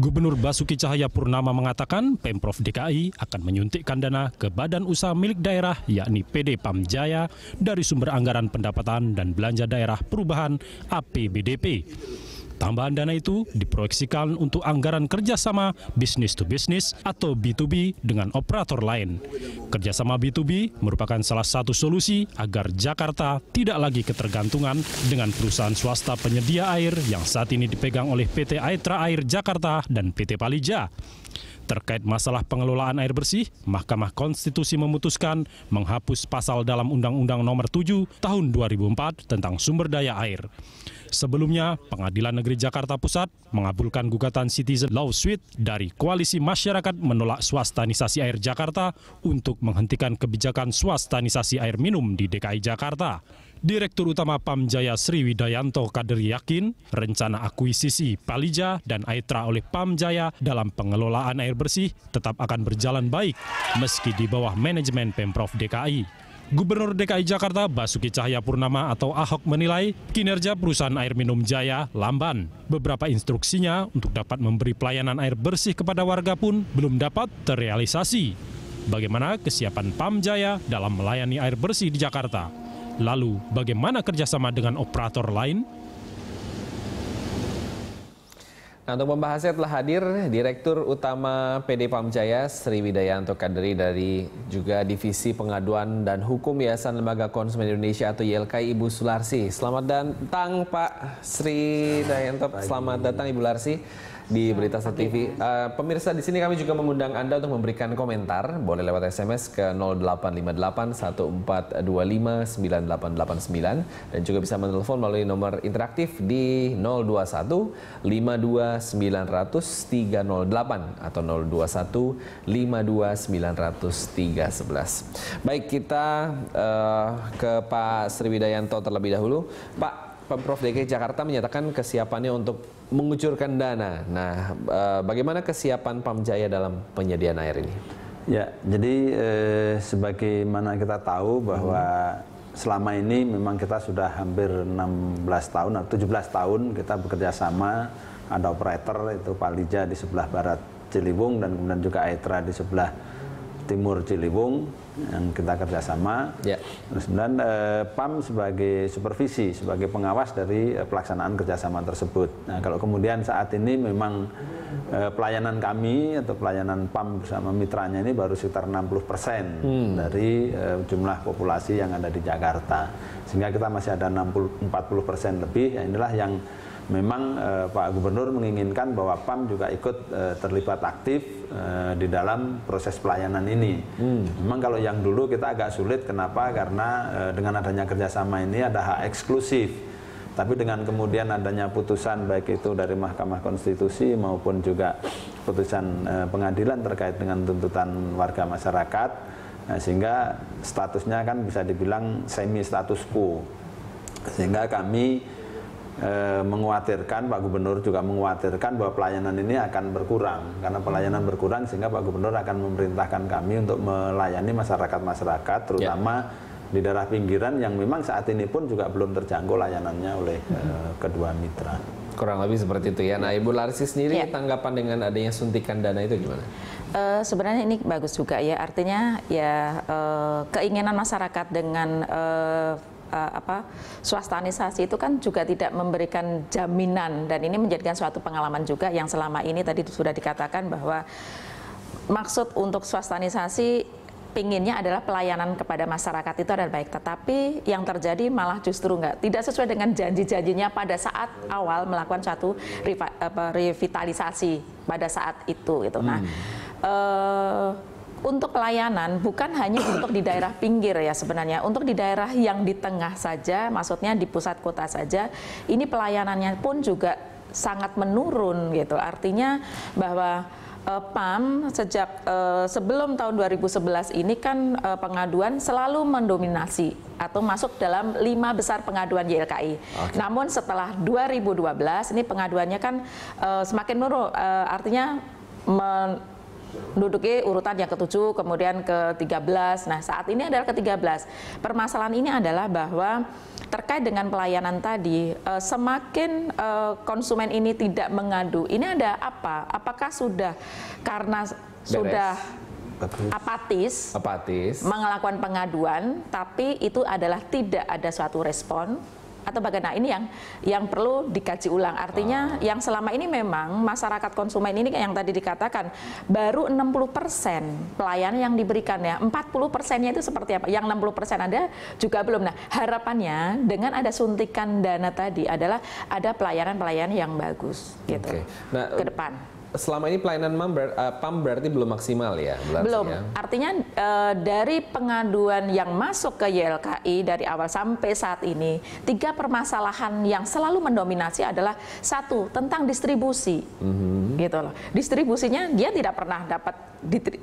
Gubernur Basuki Cahayapurnama mengatakan Pemprov DKI akan menyuntikkan dana ke badan usaha milik daerah yakni PD PAM Jaya dari sumber anggaran pendapatan dan belanja daerah perubahan APBDP. Tambahan dana itu diproyeksikan untuk anggaran kerjasama bisnis to bisnis atau B2B dengan operator lain. Kerjasama B2B merupakan salah satu solusi agar Jakarta tidak lagi ketergantungan dengan perusahaan swasta penyedia air yang saat ini dipegang oleh PT Aetra Air Jakarta dan PT Palija. Terkait masalah pengelolaan air bersih, Mahkamah Konstitusi memutuskan menghapus pasal dalam Undang-Undang Nomor 7 Tahun 2004 tentang sumber daya air. Sebelumnya, Pengadilan Negeri Jakarta Pusat mengabulkan gugatan Citizen Lawsuit dari Koalisi Masyarakat Menolak Swastanisasi Air Jakarta untuk menghentikan kebijakan swastanisasi air minum di DKI Jakarta. Direktur Utama PAM Jaya Sri Widayanto Kader yakin rencana akuisisi Palija dan Aetra oleh PAM Jaya dalam pengelolaan air bersih tetap akan berjalan baik meski di bawah manajemen Pemprov DKI. Gubernur DKI Jakarta Basuki Cahayapurnama atau Ahok menilai kinerja perusahaan air minum Jaya lamban. Beberapa instruksinya untuk dapat memberi pelayanan air bersih kepada warga pun belum dapat terrealisasi. Bagaimana kesiapan PAM Jaya dalam melayani air bersih di Jakarta? Lalu bagaimana kerjasama dengan operator lain? Nah, untuk membahasnya telah hadir Direktur Utama PD PAM Jaya Sri Widayanto Kaderi dari juga Divisi Pengaduan dan Hukum Yayasan Lembaga Konsumen Indonesia atau YLKI Ibu Sularsi. Selamat datang Pak Sri Widayanto. Selamat datang Ibu Larsi di Berita Satu TV. Pemirsa, di sini kami juga mengundang Anda untuk memberikan komentar. Boleh lewat SMS ke 0858 1425 9889 dan juga bisa menelpon melalui nomor interaktif di 021 52 900 308 atau 021 52 900 311. Baik, kita ke Pak Sri Widayanto terlebih dahulu. Pak, Pemprov DKI Jakarta menyatakan kesiapannya untuk mengucurkan dana. Nah, bagaimana kesiapan PAM Jaya dalam penyediaan air ini? Ya, jadi sebagaimana kita tahu bahwa selama ini memang kita sudah hampir 16 tahun atau 17 tahun kita bekerja sama, ada operator itu Palija di sebelah barat Ciliwung dan kemudian juga Aetra di sebelah timur Ciliwung yang kita kerjasama. Ya. Terus kemudian PAM sebagai supervisi, sebagai pengawas dari pelaksanaan kerjasama tersebut. Nah, kalau kemudian saat ini memang pelayanan kami atau pelayanan PAM bersama mitranya ini baru sekitar 60% dari jumlah populasi yang ada di Jakarta. Sehingga kita masih ada 40% lebih. Ya, inilah yang memang Pak Gubernur menginginkan bahwa PAM juga ikut terlibat aktif di dalam proses pelayanan ini. Memang kalau yang dulu kita agak sulit, kenapa? Karena dengan adanya kerjasama ini ada hak eksklusif. Tapi dengan kemudian adanya putusan baik itu dari Mahkamah Konstitusi maupun juga putusan pengadilan terkait dengan tuntutan warga masyarakat, sehingga statusnya kan bisa dibilang semi status quo. Sehingga kami mengkhawatirkan, Pak Gubernur juga mengkhawatirkan bahwa pelayanan ini akan berkurang. Karena pelayanan berkurang sehingga Pak Gubernur akan memerintahkan kami untuk melayani masyarakat-masyarakat terutama di daerah pinggiran yang memang saat ini pun juga belum terjangkau layanannya oleh kedua mitra. Kurang lebih seperti itu ya. Nah, Ibu Larsi sendiri tanggapan dengan adanya suntikan dana itu gimana? Sebenarnya ini bagus juga ya. Artinya ya keinginan masyarakat dengan swastanisasi itu kan juga tidak memberikan jaminan, dan ini menjadikan suatu pengalaman juga yang selama ini tadi sudah dikatakan bahwa maksud untuk swastanisasi pinginnya adalah pelayanan kepada masyarakat itu adalah baik, tetapi yang terjadi malah justru tidak sesuai dengan janji-janjinya pada saat awal melakukan suatu revitalisasi pada saat itu gitu. Nah, untuk pelayanan bukan hanya untuk di daerah pinggir ya sebenarnya, untuk di daerah yang di tengah saja, maksudnya di pusat kota saja, ini pelayanannya pun juga sangat menurun gitu. Artinya bahwa PAM sejak sebelum tahun 2011 ini kan pengaduan selalu mendominasi atau masuk dalam 5 besar pengaduan YLKI. Namun setelah 2012 ini pengaduannya kan semakin menurun, artinya menduduki urutan yang ke-7, kemudian ke-13. Nah, saat ini adalah ke-13. Permasalahan ini adalah bahwa terkait dengan pelayanan tadi, semakin konsumen ini tidak mengadu. Ini ada apa? Apakah sudah karena sudah apatis melakukan pengaduan, tapi itu adalah tidak ada suatu respon? Atau bagaimana? Ini yang perlu dikaji ulang. Artinya yang selama ini memang masyarakat konsumen ini yang tadi dikatakan baru 60% pelayanan yang diberikan ya. 40%-nya itu seperti apa? Yang 60% ada juga belum. Nah, harapannya dengan ada suntikan dana tadi adalah ada pelayanan-pelayanan yang bagus gitu. Nah, ke depan. Selama ini pelayanan PAM berarti belum maksimal ya? Belum. Artinya dari pengaduan yang masuk ke YLKI dari awal sampai saat ini, 3 permasalahan yang selalu mendominasi adalah 1, tentang distribusi. Gitu loh. Distribusinya dia tidak pernah dapat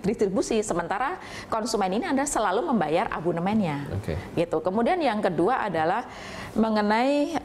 distribusi, sementara konsumen ini adalah selalu membayar abonemennya. Gitu. Kemudian yang kedua adalah mengenai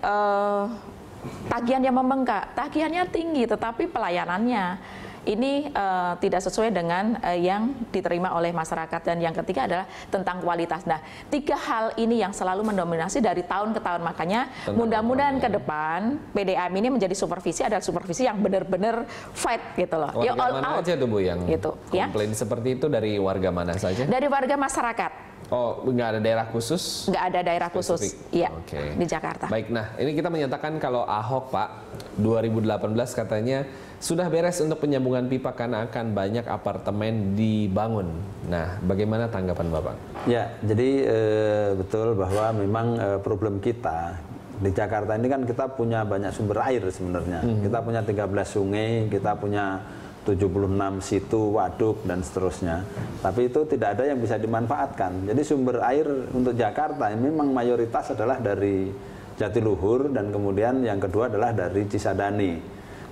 tagihan yang membengkak, tagihannya tinggi tetapi pelayanannya ini tidak sesuai dengan yang diterima oleh masyarakat. Dan yang ketiga adalah tentang kualitas. Nah, 3 hal ini yang selalu mendominasi dari tahun ke tahun. Makanya mudah-mudahan ke depan PDAM ini menjadi supervisi adalah supervisi yang benar-benar fight gitu loh. Warga mana aja tuh Bu yang gitu, komplain seperti itu, dari warga mana saja? Dari warga masyarakat. Oh, nggak ada daerah khusus? Nggak ada daerah khusus, iya, di Jakarta. Baik, nah ini kita menyatakan kalau Ahok Pak, 2018 katanya sudah beres untuk penyambungan pipa karena akan banyak apartemen dibangun. Nah, bagaimana tanggapan Bapak? Ya, jadi betul bahwa memang problem kita di Jakarta ini kan kita punya banyak sumber air sebenarnya. Kita punya 13 sungai, kita punya 76 situ, waduk, dan seterusnya. Tapi itu tidak ada yang bisa dimanfaatkan. Jadi sumber air untuk Jakarta memang mayoritas adalah dari Jatiluhur, dan kemudian yang kedua adalah dari Cisadane.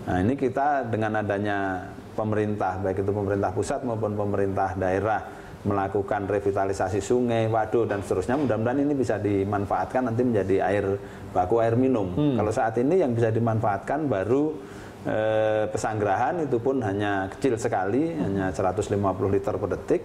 Nah, ini kita dengan adanya pemerintah, baik itu pemerintah pusat maupun pemerintah daerah, melakukan revitalisasi sungai, waduk, dan seterusnya, mudah-mudahan ini bisa dimanfaatkan nanti menjadi air baku, air minum. Kalau saat ini yang bisa dimanfaatkan baru Pesanggerahan, itu pun hanya kecil sekali, hanya 150 liter per detik.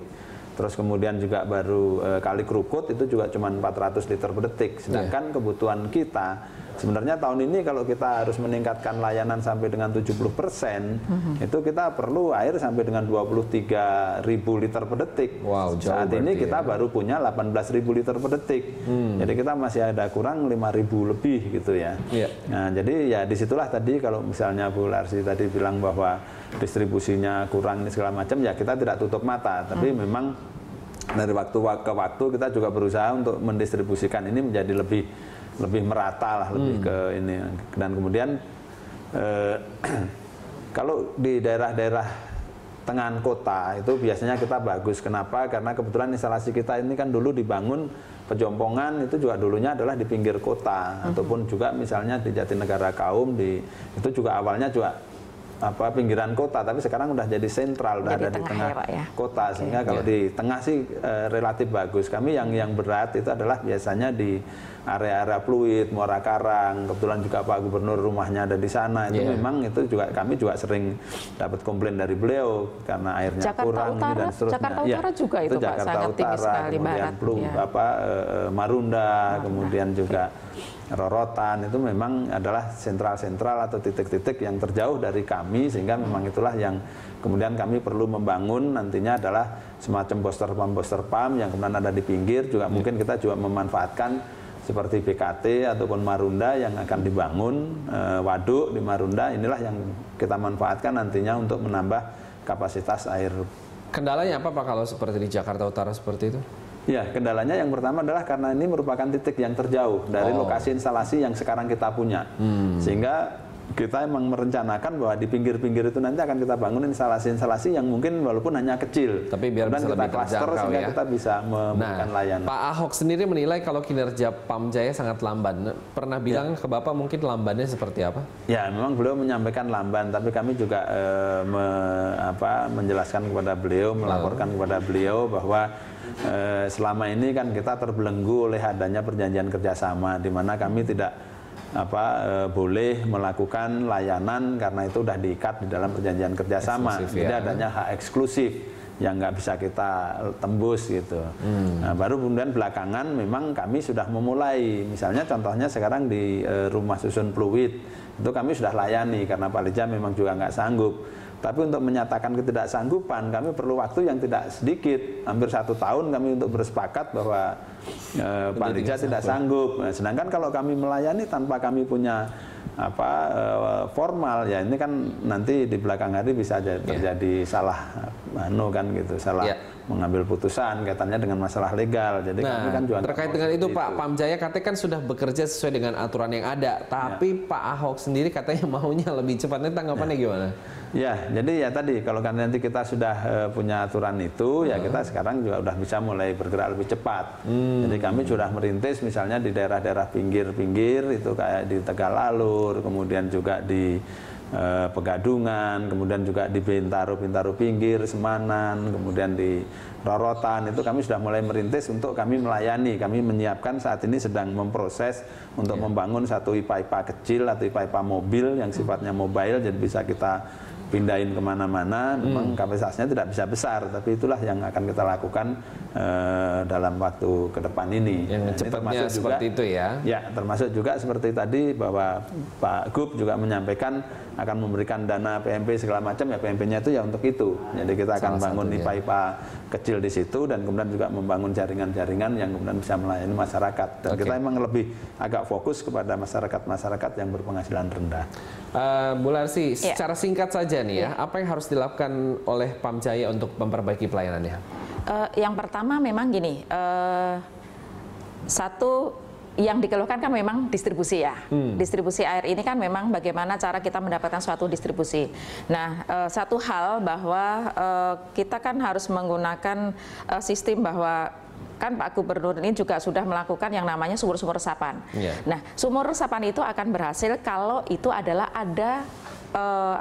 Terus kemudian juga baru Kali Krukut itu juga cuma 400 liter per detik. Sedangkan kebutuhan kita sebenarnya tahun ini kalau kita harus meningkatkan layanan sampai dengan 70%, itu kita perlu air sampai dengan 23.000 liter per detik. Wow, saat ini kita baru punya 18.000 liter per detik. Jadi kita masih ada kurang 5.000 lebih gitu ya. Nah, jadi ya disitulah tadi kalau misalnya Bu Larsi tadi bilang bahwa distribusinya kurang ini segala macam, ya kita tidak tutup mata, tapi memang dari waktu ke waktu kita juga berusaha untuk mendistribusikan ini menjadi lebih merata lah, lebih ke ini. Dan kemudian kalau di daerah-daerah tengahan kota itu biasanya kita bagus. Kenapa? Karena kebetulan instalasi kita ini kan dulu dibangun Pejompongan, itu juga dulunya adalah di pinggir kota, ataupun juga misalnya di Jatinegara Kaum, itu juga awalnya juga pinggiran kota, tapi sekarang udah jadi sentral, udah ada di tengah kota, sehingga kalau di tengah sih relatif bagus. Kami yang berat itu adalah biasanya di area-area Pluit, Muara Karang. Kebetulan juga Pak Gubernur rumahnya ada di sana. Itu memang itu juga kami juga sering dapat komplain dari beliau karena airnya Jakarta kurang Utara, dan seterusnya. Jakarta Utara juga itu Pak, Jakarta sangat Utara, tinggi sekali, kemudian Marunda, kemudian juga Rorotan, itu memang adalah sentral-sentral atau titik-titik yang terjauh dari kami, sehingga memang itulah yang kemudian kami perlu membangun nantinya adalah semacam booster pump yang kemudian ada di pinggir. Juga mungkin kita juga memanfaatkan seperti BKT ataupun Marunda yang akan dibangun, waduk di Marunda, inilah yang kita manfaatkan nantinya untuk menambah kapasitas air. Kendalanya apa Pak kalau seperti di Jakarta Utara seperti itu? Ya, kendalanya yang pertama adalah karena ini merupakan titik yang terjauh dari lokasi instalasi yang sekarang kita punya. Sehingga kita emang merencanakan bahwa di pinggir-pinggir itu nanti akan kita bangun instalasi-instalasi yang mungkin walaupun hanya kecil, tapi biar bisa lebih terjangkau sehingga ya. kita bisa memberikan layanan. Pak Ahok sendiri menilai kalau kinerja PAM Jaya sangat lamban. Pernah bilang ke Bapak mungkin lambannya seperti apa? Ya, memang beliau menyampaikan lamban, tapi kami juga menjelaskan kepada beliau, melaporkan kepada beliau bahwa selama ini kan kita terbelenggu oleh adanya perjanjian kerjasama, di mana kami tidak boleh melakukan layanan karena itu sudah diikat di dalam perjanjian kerjasama. Jadi adanya hak eksklusif yang nggak bisa kita tembus gitu. Nah, baru kemudian belakangan memang kami sudah memulai, misalnya contohnya sekarang di rumah susun fluid itu kami sudah layani karena Palija memang juga nggak sanggup. Tapi untuk menyatakan ketidaksanggupan kami perlu waktu yang tidak sedikit, hampir 1 tahun kami untuk bersepakat bahwa Palija tidak sanggup. Nah, sedangkan kalau kami melayani tanpa kami punya formal, ya ini kan nanti di belakang hari bisa terjadi salah salah mengambil putusan kaitannya dengan masalah legal. Jadi kami kan juga terkait dengan itu Pak Pamjaya katanya kan sudah bekerja sesuai dengan aturan yang ada, tapi Pak Ahok sendiri katanya maunya lebih cepat. Ini tanggapannya gimana? Ya, jadi ya tadi kalau kan nanti kita sudah punya aturan itu, ya kita sekarang juga udah bisa mulai bergerak lebih cepat. Jadi kami sudah merintis misalnya di daerah-daerah pinggir-pinggir itu kayak di Tegalalur, kemudian juga di Pegadungan, kemudian juga di Bintaro pinggir, Semanan, kemudian di Rorotan, itu kami sudah mulai merintis untuk kami melayani. Kami menyiapkan saat ini sedang memproses untuk membangun satu IPA-IPA kecil atau IPA-IPA mobil yang sifatnya mobile, jadi bisa kita pindahin kemana-mana. Memang kapasitasnya tidak bisa besar, tapi itulah yang akan kita lakukan dalam waktu ke depan ini. Yang cepatnya seperti itu ya? Ya, termasuk juga seperti tadi bahwa Pak Gub juga menyampaikan akan memberikan dana PMP segala macam, ya PMP-nya itu ya untuk itu. Jadi kita akan bangun IPA-IPA kecil di situ dan kemudian juga membangun jaringan-jaringan yang kemudian bisa melayani masyarakat. Dan kita memang lebih agak fokus kepada masyarakat-masyarakat yang berpenghasilan rendah. Bu Larsi, secara singkat saja nih ya, apa yang harus dilakukan oleh Pamjaya untuk memperbaiki pelayanannya? Yang pertama memang gini, satu yang dikeluhkan kan memang distribusi ya. Distribusi air ini kan memang bagaimana cara kita mendapatkan suatu distribusi. Nah, satu hal bahwa kita kan harus menggunakan sistem bahwa kan Pak Gubernur ini juga sudah melakukan yang namanya sumur-sumur resapan. Nah, sumur resapan itu akan berhasil kalau itu adalah ada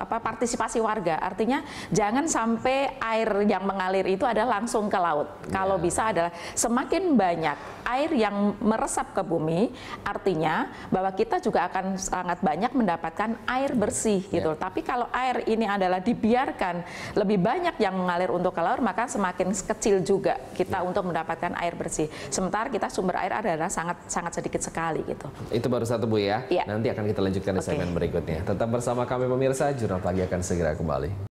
partisipasi warga. Artinya jangan sampai air yang mengalir itu adalah langsung ke laut. Kalau bisa adalah semakin banyak air yang meresap ke bumi, artinya bahwa kita juga akan sangat banyak mendapatkan air bersih gitu. Tapi kalau air ini adalah dibiarkan lebih banyak yang mengalir untuk ke laut, maka semakin kecil juga kita untuk mendapatkan air bersih. Sementara kita sumber air adalah sangat sedikit sekali gitu. Itu baru satu Bu ya. Nanti akan kita lanjutkan di segmen berikutnya. Tetap bersama kami pemirsa, Jurnal Pagi akan segera kembali.